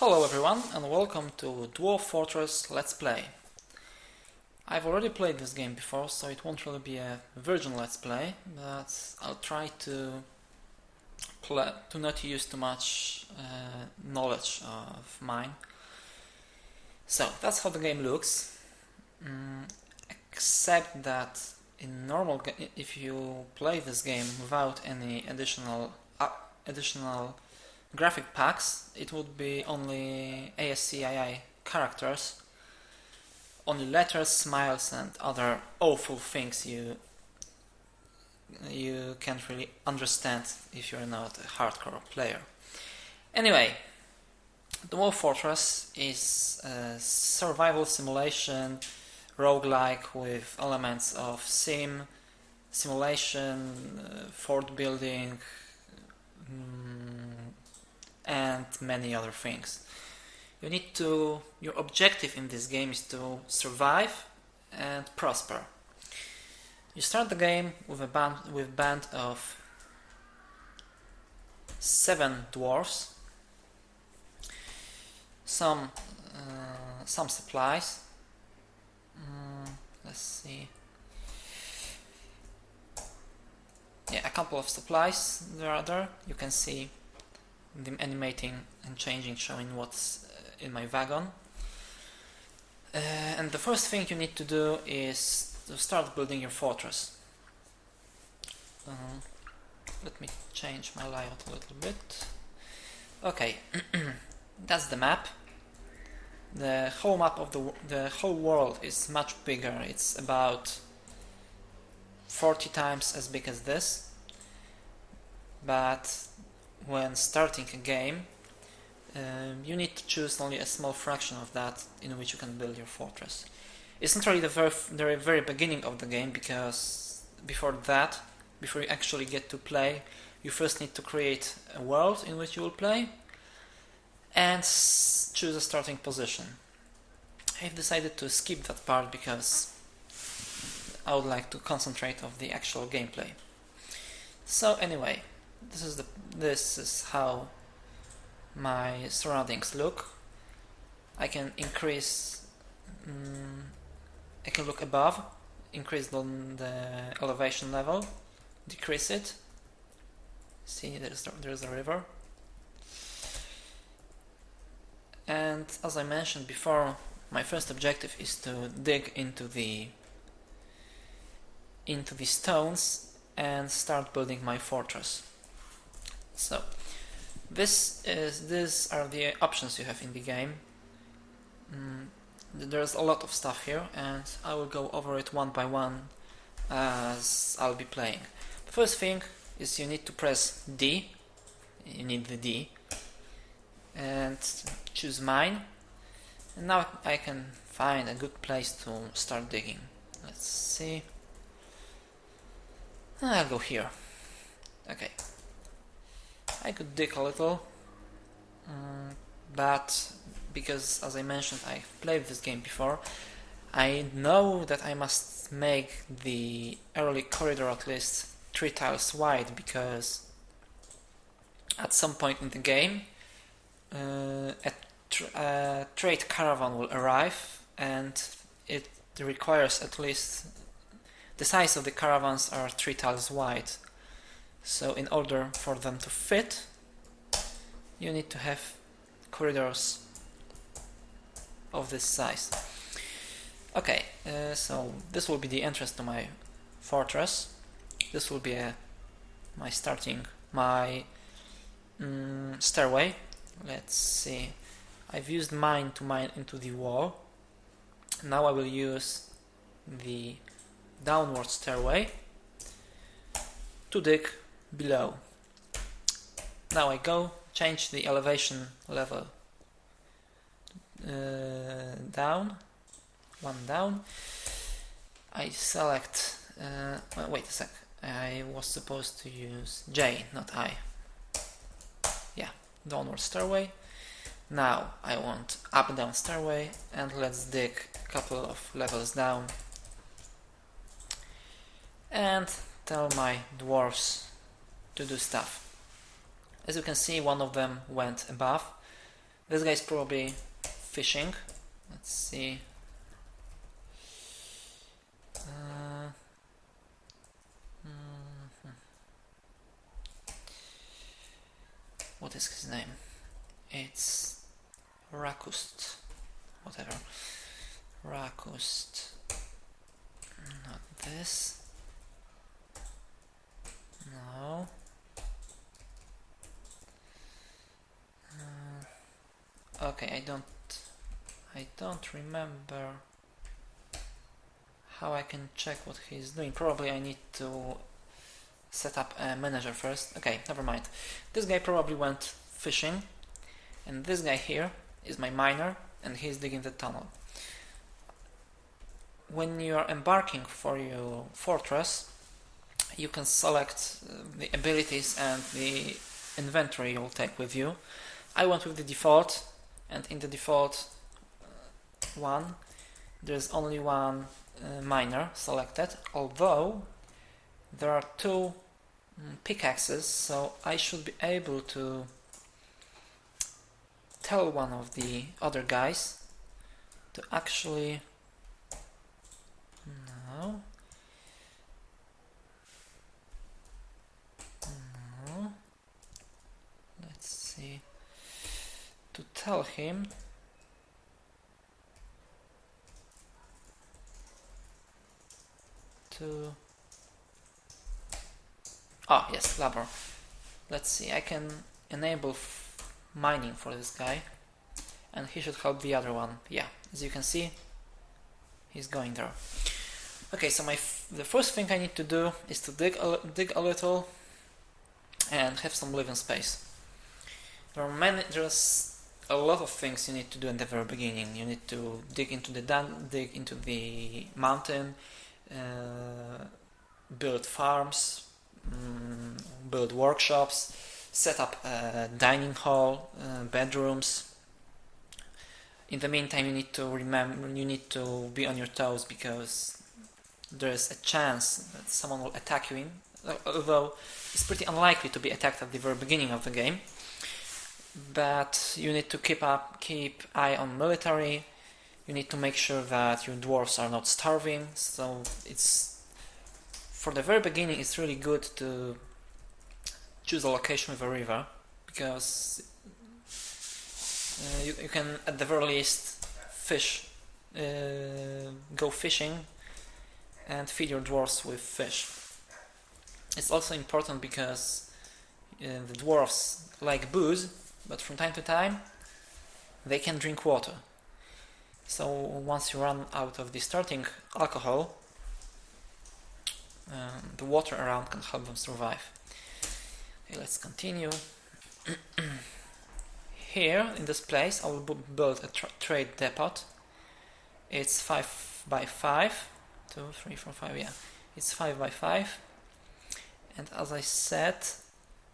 Hello everyone and welcome to Dwarf Fortress Let's Play. I've already played this game before, so it won't really be a virgin Let's Play, but I'll try to not use too much knowledge of mine. So that's how the game looks, except that if you play this game without any additional graphic packs, it would be only ASCII characters, only letters, smiles and other awful things you can't really understand if you're not a hardcore player. Anyway, Dwarf Fortress is a survival simulation roguelike with elements of simulation, fort building, and many other things. Your objective in this game is to survive and prosper. You start the game with a band of 7 dwarves, some supplies. Let's see. Yeah, a couple of supplies there. You can see them animating and changing, showing what's in my wagon. And the first thing you need to do is to start building your fortress. Let me change my layout a little bit. Okay, that's the map. The whole map of the whole world is much bigger. It's about 40 times as big as this. But when starting a game, you need to choose only a small fraction of that in which you can build your fortress. It's not really the very beginning of the game, because before you actually get to play, you first need to create a world in which you will play and choose a starting position. I've decided to skip that part because I would like to concentrate on the actual gameplay. So anyway, this is how my surroundings look. I can I can look above, increase the elevation level, decrease it. See, there's a river. And as I mentioned before, my first objective is to dig into the stones and start building my fortress. So these are the options you have in the game. There's a lot of stuff here, and I will go over it one by one as I'll be playing. The first thing is you need to press D. You need the D and choose mine. And now I can find a good place to start digging. Let's see. I'll go here. Okay. I could dig a little, but because, as I mentioned, I've played this game before, I know that I must make the early corridor at least 3 tiles wide, because at some point in the game a trade caravan will arrive, and it requires at least the size of the caravans are 3 tiles wide. So in order for them to fit, you need to have corridors of this size. Okay, so this will be the entrance to my fortress. This will be my stairway. Let's see. I've used mine to mine into the wall. Now I will use the downward stairway to dig below. Now I change the elevation level down, one down. I select, wait a sec, I was supposed to use J, not I. Yeah, downward stairway. Now I want up-down stairway, and let's dig a couple of levels down and tell my dwarves to do stuff. As you can see, one of them went above, This guy's probably fishing. Let's see. What is his name? It's Rakust. Whatever. Rakust. Not this. No. Okay, I don't remember how I can check what he's doing. Probably I need to set up a manager first. Okay, never mind. This guy probably went fishing, and this guy here is my miner, and he's digging the tunnel. When you are embarking for your fortress, you can select the abilities and the inventory you'll take with you. I went with the default, and in the default one there's only one miner selected, although there are two pickaxes, so I should be able to tell one of the other guys to actually no let's see, to tell him to yes, labor. Let's see, I can enable mining for this guy, and he should help the other one. Yeah, as you can see, he's going there. Okay, so the first thing I need to do is to dig a little and have some living space. There's a lot of things you need to do in the very beginning. You need to dig into the mountain, build farms, build workshops, set up a dining hall, bedrooms. In the meantime, you need to be on your toes, because there's a chance that someone will attack you although it's pretty unlikely to be attacked at the very beginning of the game. But you need to keep eye on military. You need to make sure that your dwarves are not starving. So for the very beginning, it's really good to choose a location with a river, because you can at the very least go fishing and feed your dwarves with fish. It's also important because the dwarves like booze, but from time to time they can drink water. So once you run out of the starting alcohol, the water around can help them survive. Okay, let's continue. Here in this place I will build a trade depot. It's 5 by 5. 2, 3, 4, 5, yeah. It's 5 by 5. And as I said,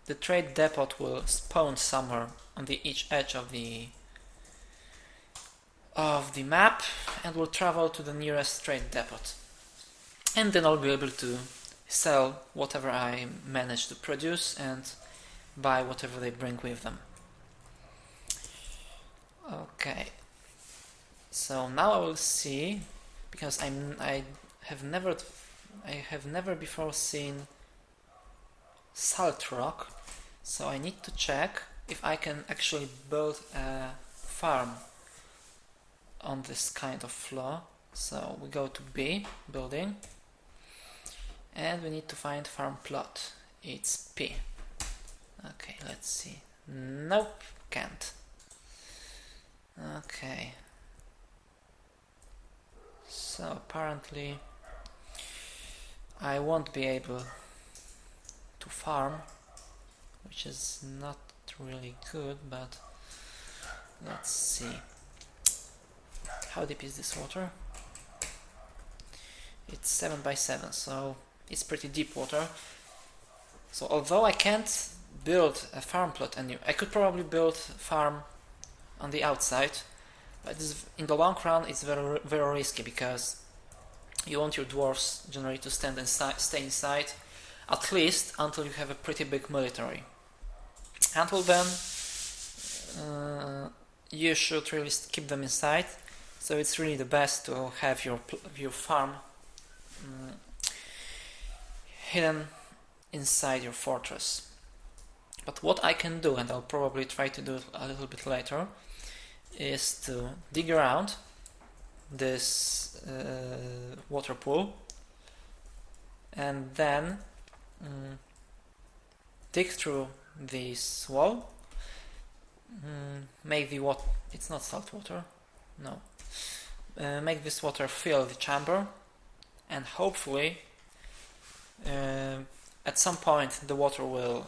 the trade depot will spawn somewhere on each edge of the map, and will travel to the nearest trade depot. And then I'll be able to sell whatever I manage to produce and buy whatever they bring with them. Okay, so now I will see, because I have never before seen salt rock, so I need to check if I can actually build a farm on this kind of floor. So we go to B, building, and we need to find farm plot. It's P. Okay, let's see. Nope, can't. Okay, so apparently I won't be able to farm, which is not really good, but let's see. How deep is this water? It's 7 by 7, so it's pretty deep water. So although I can't build a farm plot anywhere, I could probably build a farm on the outside, but in the long run it's very, very risky, because you want your dwarves generally to stay inside at least until you have a pretty big military. Until then, you should really keep them inside. So it's really the best to have your farm hidden inside your fortress. But what I can do, and I'll probably try to do it a little bit later, is to dig around this water pool and then dig through this wall, make the water, it's not salt water, no, make this water fill the chamber, and hopefully at some point the water will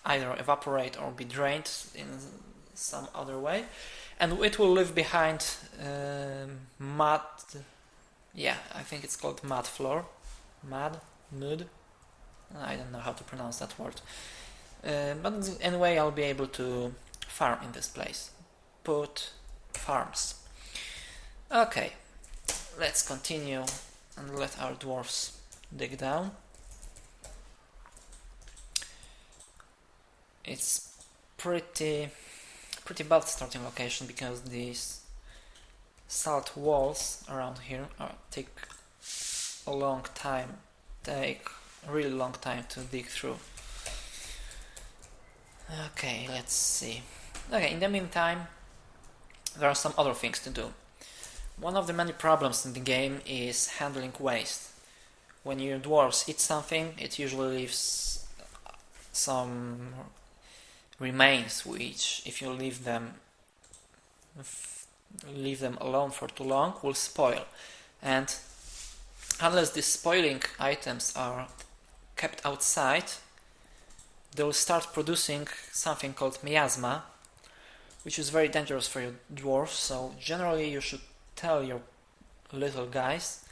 either evaporate or be drained in some other way, and it will leave behind mud. Yeah, I think it's called mud floor. Mud? I don't know how to pronounce that word. But anyway, I'll be able to farm in this place. Put farms. Okay, let's continue and let our dwarfs dig down. It's pretty bad starting location because these salt walls around here take a really long time to dig through. Okay, let's see. Okay, in the meantime, there are some other things to do. One of the many problems in the game is handling waste. When your dwarves eat something, it usually leaves some remains, which if you leave them alone for too long will spoil, and unless these spoiling items are kept outside, they will start producing something called miasma, which is very dangerous for your dwarves. So generally you should tell your little guys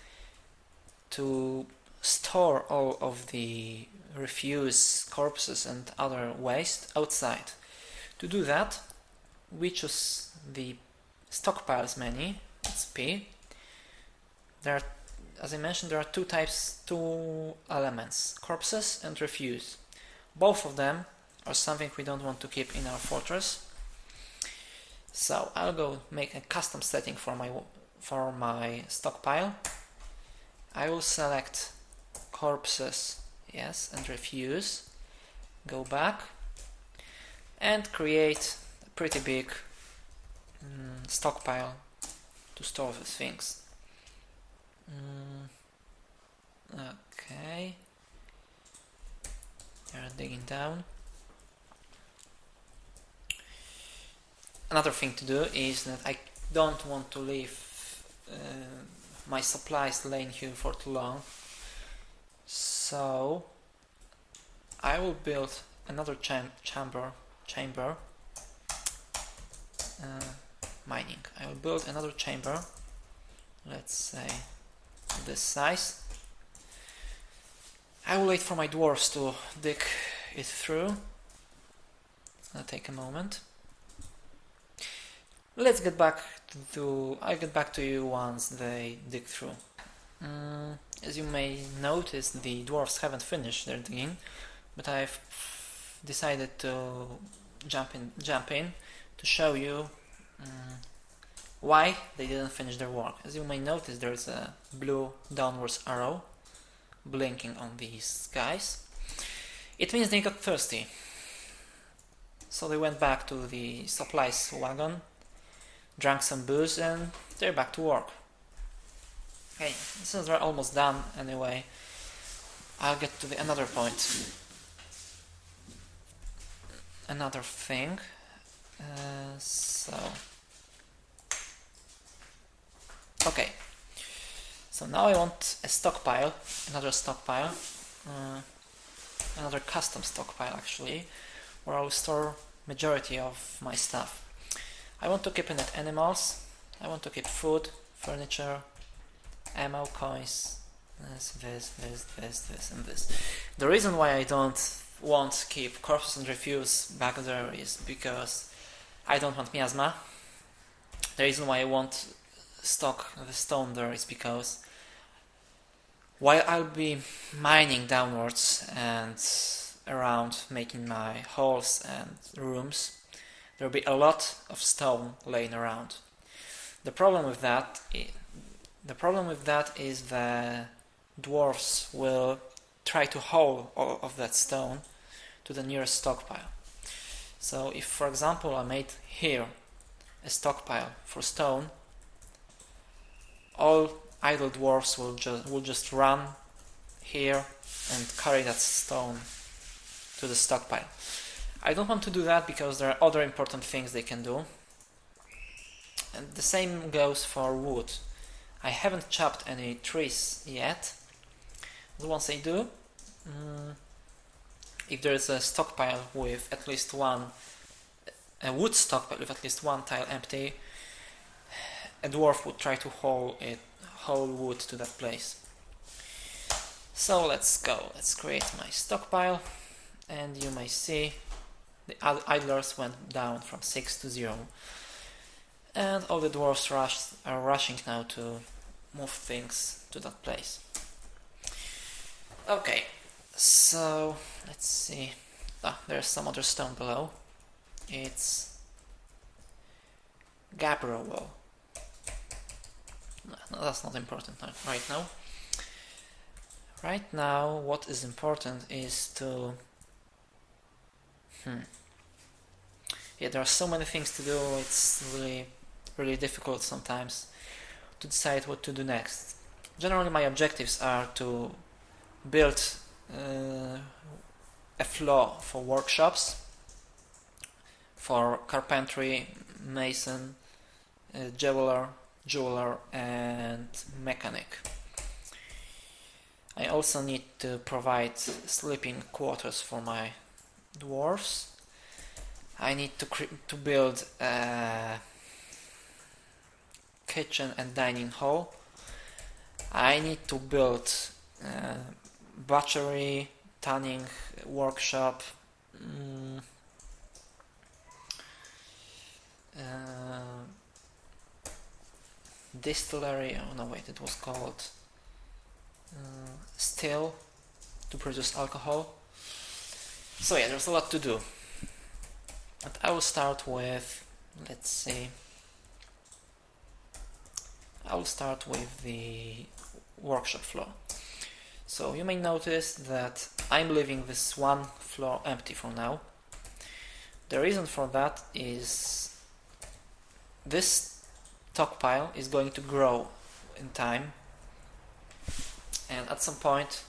to store all of the refuse, corpses and other waste outside. To do that, we choose the stockpiles menu. It's P. There are, as I mentioned, there are two elements, corpses and refuse. Both of them are something we don't want to keep in our fortress. So I'll go make a custom setting for my stockpile. I will select corpses, yes, and refuse. Go back and create a pretty big stockpile to store these things. Okay, they're digging down. Another thing to do is that I don't want to leave my supplies laying here for too long, so I will build another chamber mining. I will build another chamber, let's say this size. I will wait for my dwarves to dig it through. It's gonna take a moment. Let's get back to I'll get back to you once they dig through. As you may notice, the dwarves haven't finished their digging, but I've decided to jump in to show you why they didn't finish their work. As you may notice, there's a blue downwards arrow blinking on these guys. It means they got thirsty. So they went back to the supplies wagon, drank some booze, and they're back to work. Okay, since they're almost done anyway, I'll get to another point. Another thing. Okay. So now I want a stockpile, another custom stockpile actually, where I will store majority of my stuff. I want to keep in it animals, I want to keep food, furniture, ammo, coins, this, and this. The reason why I don't want to keep corpses and refuse back there is because I don't want miasma. The reason why I want stock the stone there is because while I'll be mining downwards and around making my halls and rooms, there will be a lot of stone laying around. The problem with that is the dwarves will try to haul all of that stone to the nearest stockpile. So if, for example, I made here a stockpile for stone, all idle dwarves will just run here and carry that stone to the stockpile. I don't want to do that because there are other important things they can do. And the same goes for wood. I haven't chopped any trees yet, but once I do, if there is a stockpile with at least one, a wood stockpile with at least one tile empty, a dwarf would try to haul wood to that place. So let's go, let's create my stockpile, and you may see the idlers went down from 6 to 0. And all the dwarves are rushing now to move things to that place. Okay, so let's see. There's some other stone below. It's gabbro wall. No, that's not important right now. Right now, what is important is to... Yeah, there are so many things to do, it's really difficult sometimes to decide what to do next. Generally, my objectives are to build a floor for workshops, for carpentry, mason, jeweler, and mechanic. I also need to provide sleeping quarters for my dwarves. I need to build a kitchen and dining hall. I need to build a butchery, tanning workshop, distillery, oh no wait, it was called still, to produce alcohol. So yeah, there's a lot to do. But I will start with, let's see, I will start with the workshop floor. So you may notice that I'm leaving this one floor empty for now. The reason for that is this stockpile is going to grow in time, and at some point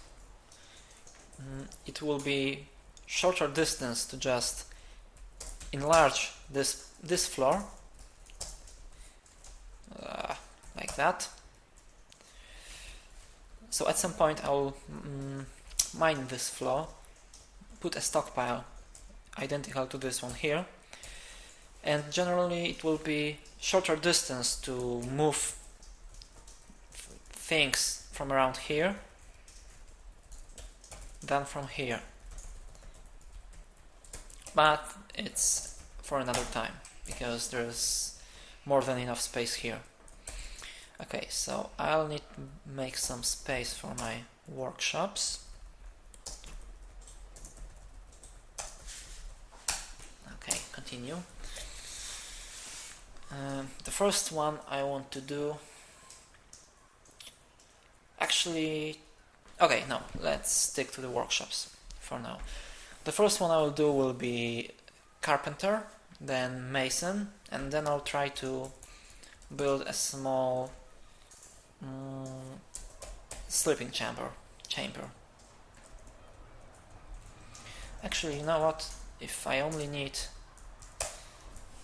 it will be shorter distance to just enlarge this floor like that. So at some point I will mine this floor, put a stockpile identical to this one here, and generally it will be shorter distance to move things from around here than from here. But it's for another time, because there's more than enough space here. Okay, so I'll need to make some space for my workshops. Okay, continue. The first one I want to do... Actually... Okay, no, let's stick to the workshops for now. The first one I will do will be carpenter, then mason, and then I'll try to build a small sleeping chamber. Actually, you know what? If I only need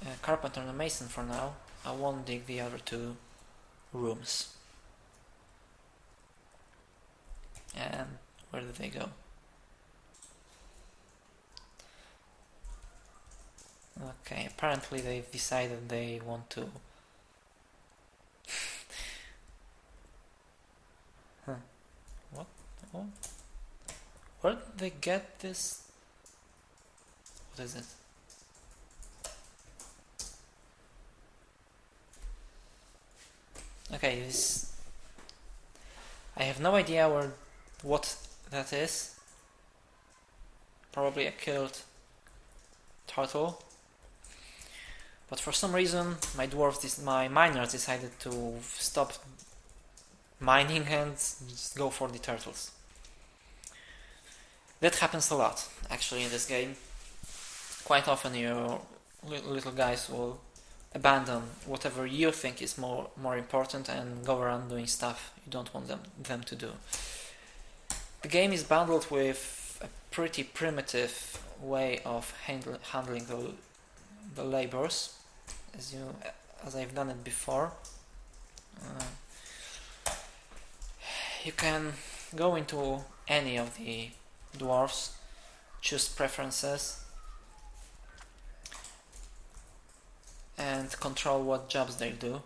a carpenter and a mason for now, I won't dig the other two rooms. And where did they go? Okay, apparently they've decided they want to... What? Oh. Where did they get this? What is it? Okay, this... I have no idea what that is. Probably a killed turtle. but for some reason my miners decided to stop mining and just go for the turtles. That happens a lot, actually, in this game. Quite often your little guys will abandon whatever you think is more important and go around doing stuff you don't want them to do. The game is bundled with a pretty primitive way of handling the labors, as I've done it before. You can go into any of the dwarves, choose preferences, and control what jobs they do.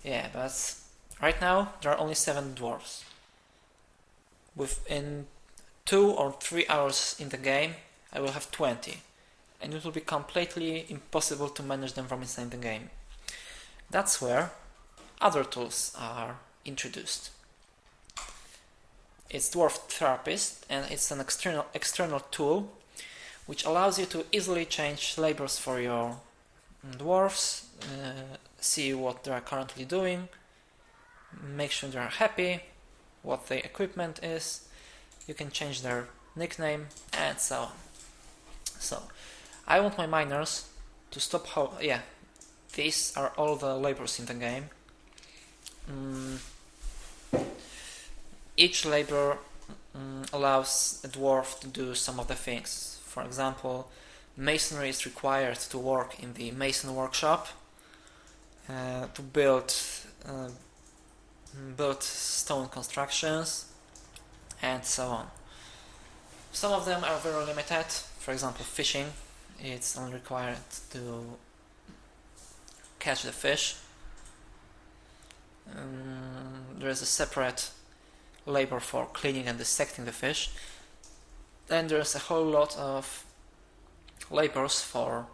Yeah, but right now there are only 7 dwarves. Within 2 or 3 hours in the game, I will have 20, and it will be completely impossible to manage them from inside the game. That's where other tools are introduced. It's Dwarf Therapist, and it's an external tool which allows you to easily change labors for your dwarves, see what they are currently doing, make sure they are happy, what their equipment is. You can change their nickname and so on. So, I want my miners to stop these are all the labors in the game. Each labor allows a dwarf to do some of the things. For example, masonry is required to work in the mason workshop, to build stone constructions, and so on. Some of them are very limited. For example, fishing, it's only required to catch the fish. There is a separate labor for cleaning and dissecting the fish. Then there's a whole lot of labors for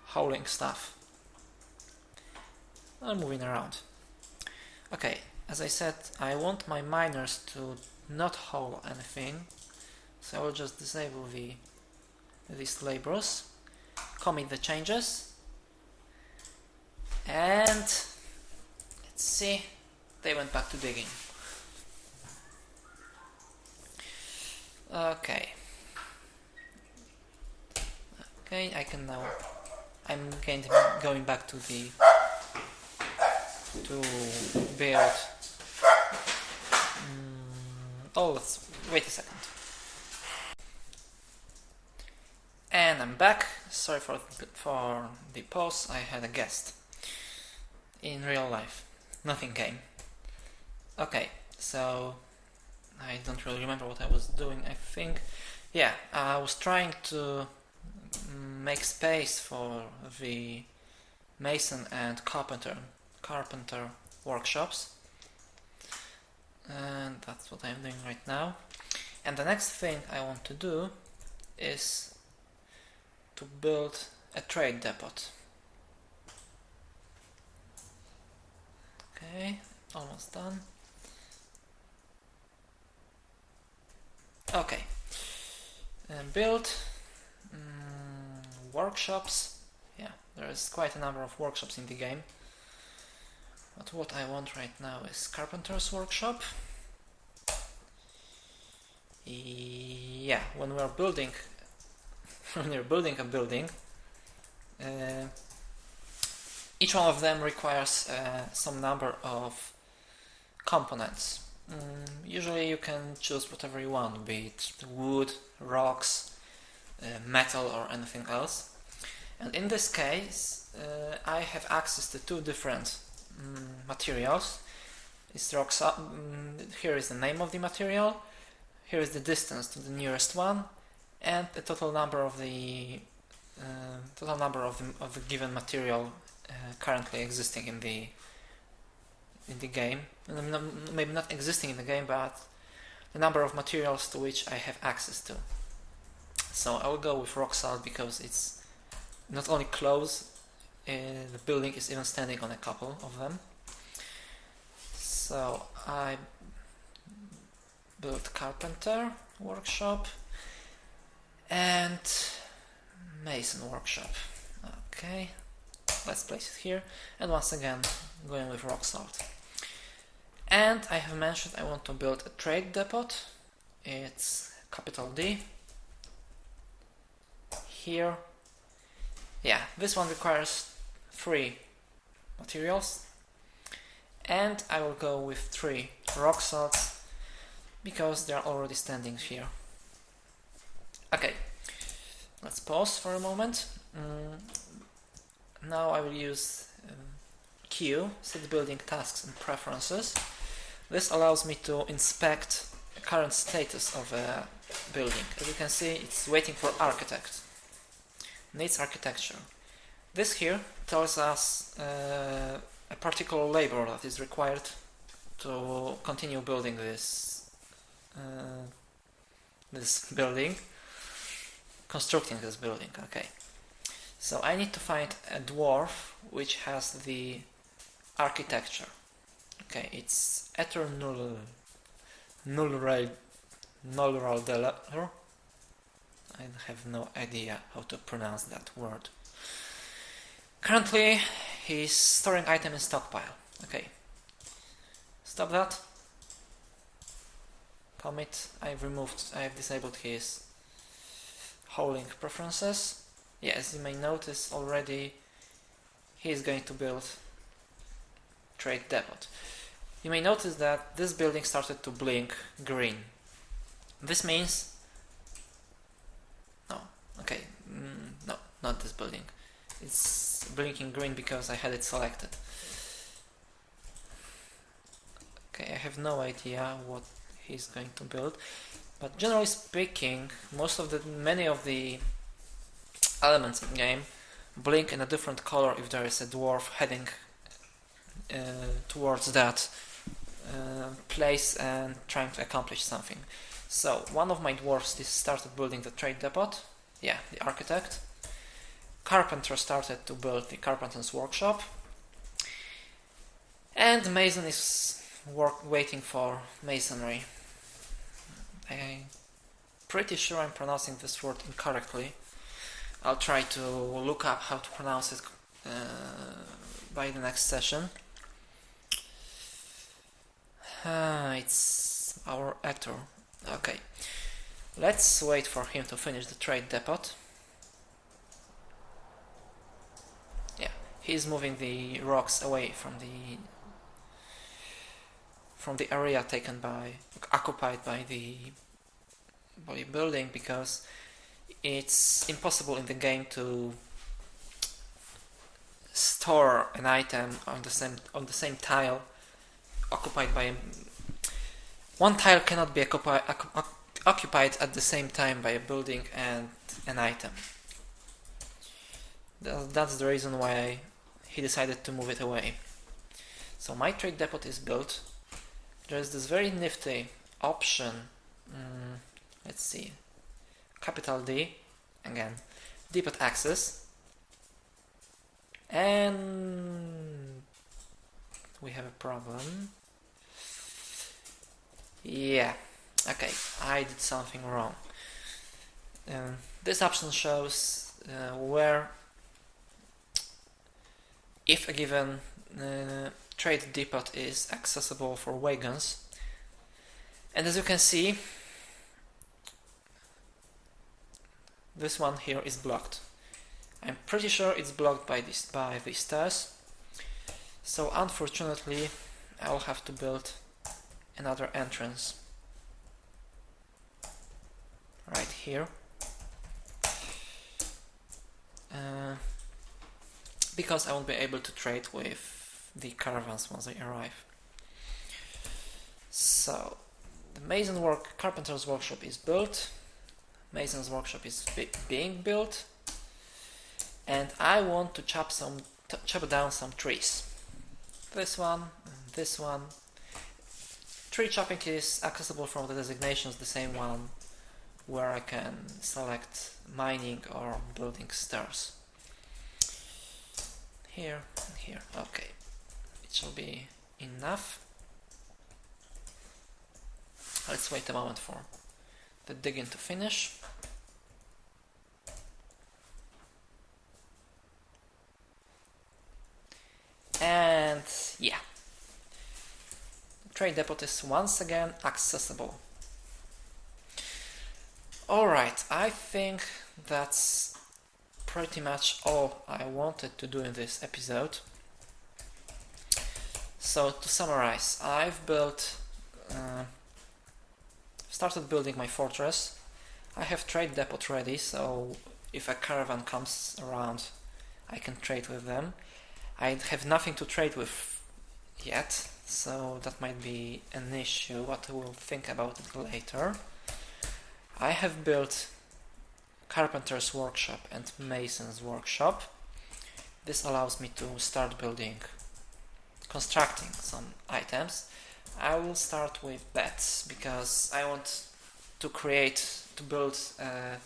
hauling stuff. I'm moving around. Okay, as I said, I want my miners to not haul anything, so I will just disable these labors, commit the changes, and let's see, they went back to digging. Okay, I'm going back to build. Let's wait a second. And I'm back. Sorry for the pause. I had a guest in real life. Nothing came. Okay, so I don't really remember what I was doing. I think, I was trying to make space for the mason and carpenter workshops, and that's what I'm doing right now. And the next thing I want to do is to build a trade depot. Okay, almost done. Okay, build workshops. Yeah, there is quite a number of workshops in the game. But what I want right now is carpenter's workshop. Yeah, when you're building a building, each one of them requires some number of components. Usually you can choose whatever you want, be it wood, rocks, metal, or anything else. And in this case, I have access to 2 different materials. Here is the name of the material, here is the distance to the nearest one, and the total number of the given material currently existing in the game. Maybe not existing in the game, but the number of materials to which I have access to. So I will go with rock salt because it's not only close, the building is even standing on a couple of them. So I built carpenter workshop, and Mason workshop. Okay, let's place it here, and once again going with rock salt. And I have mentioned I want to build a trade depot. It's capital D. Here, yeah, this one requires 3 materials, and I will go with 3 rock salts because they are already standing here. Okay, let's pause for a moment. Now I will use Q, set building tasks and preferences. This allows me to inspect the current status of a building. As you can see, it's waiting for architect. Needs architecture. This here tells us a particular labor that is required to continue building this building, constructing this building. Okay, so I need to find a dwarf which has the architecture. Okay, it's Ether Nullral Deller. I have no idea how to pronounce that word. Currently, he's storing item in stockpile. Okay, stop that. Commit. I've disabled his hauling preferences. Yeah, as you may notice already, he is going to build trade depot. You may notice that this building started to blink green. This means no, not this building. It's blinking green because I had it selected. Okay, I have no idea what he's going to build, but generally speaking, many of the elements in the game blink in a different color if there is a dwarf heading towards that place and trying to accomplish something. So one of my dwarfs started building the trade depot. Yeah, the architect. Carpenter started to build the carpenter's workshop, and mason is waiting for masonry. I'm pretty sure I'm pronouncing this word incorrectly. I'll try to look up how to pronounce it by the next session. It's our actor. Okay, let's wait for him to finish the trade depot. Yeah, he's moving the rocks away from the area occupied by the building, because it's impossible in the game to store an item on the same tile occupied by one tile cannot be occupied at the same time by a building and an item. That's the reason why he decided to move it away. So my trade depot is built. There's this very nifty option. Let's see. Capital D, again, depot access, and we have a problem. Yeah, okay, I did something wrong. This option shows where, if a given trade depot is accessible for wagons, and as you can see, this one here is blocked. I'm pretty sure it's blocked by these stairs, so unfortunately I will have to build another entrance right here, because I won't be able to trade with the caravans once they arrive. So the carpenter's workshop is built, mason's workshop is being built, and I want to chop down some trees. This one and this one. Tree chopping is accessible from the designations, the same one where I can select mining or building stairs. Here and here. Okay, it shall be enough. Let's wait a moment for the digging to finish. trade depot is once again accessible. Alright, I think that's pretty much all I wanted to do in this episode. So to summarize, I've started building my fortress. I have trade depot ready, so if a caravan comes around, I can trade with them. I have nothing to trade with yet, so that might be an issue, but we'll think about it later. I have built carpenter's workshop and mason's workshop. This allows me to start constructing some items. I will start with beds because I want to build a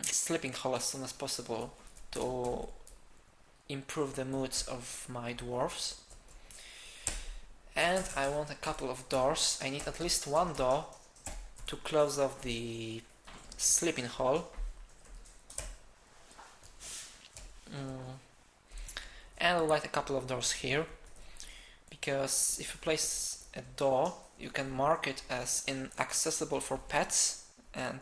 sleeping hall as soon as possible to improve the moods of my dwarves. And I want a couple of doors. I need at least one door to close off the sleeping hall. And I'll light a couple of doors here, because if you place a door, you can mark it as inaccessible for pets, and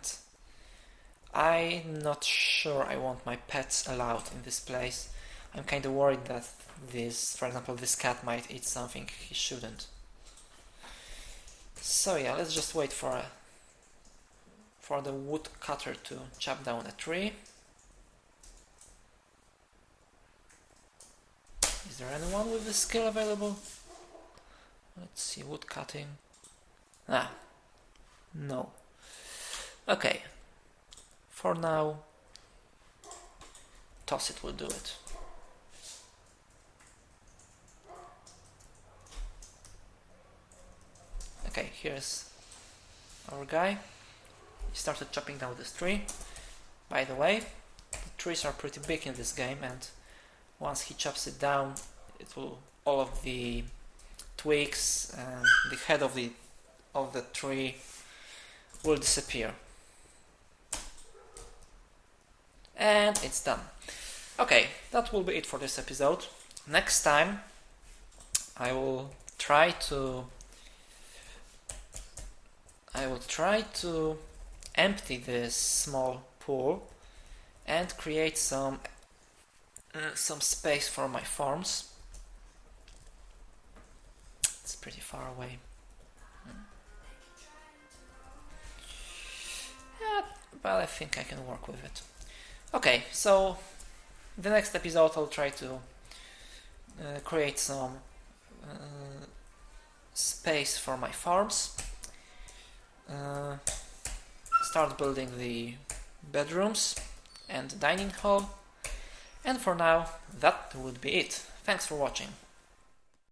I'm not sure I want my pets allowed in this place. I'm kind of worried that for example, this cat might eat something he shouldn't. So yeah, let's just wait for the woodcutter to chop down a tree. Is there anyone with this skill available? Let's see, wood cutting. No. Okay. For now, toss it will do it. Okay, here's our guy. He started chopping down this tree. By the way, the trees are pretty big in this game, and once he chops it down, all of the twigs and the head of the tree will disappear. And it's done. Okay, that will be it for this episode. Next time I will try to empty this small pool and create some space for my farms. It's pretty far away. Yeah, but I think I can work with it. Okay, so the next episode I'll try to create some space for my farms, start building the bedrooms and dining hall, and for now that would be it. Thanks for watching.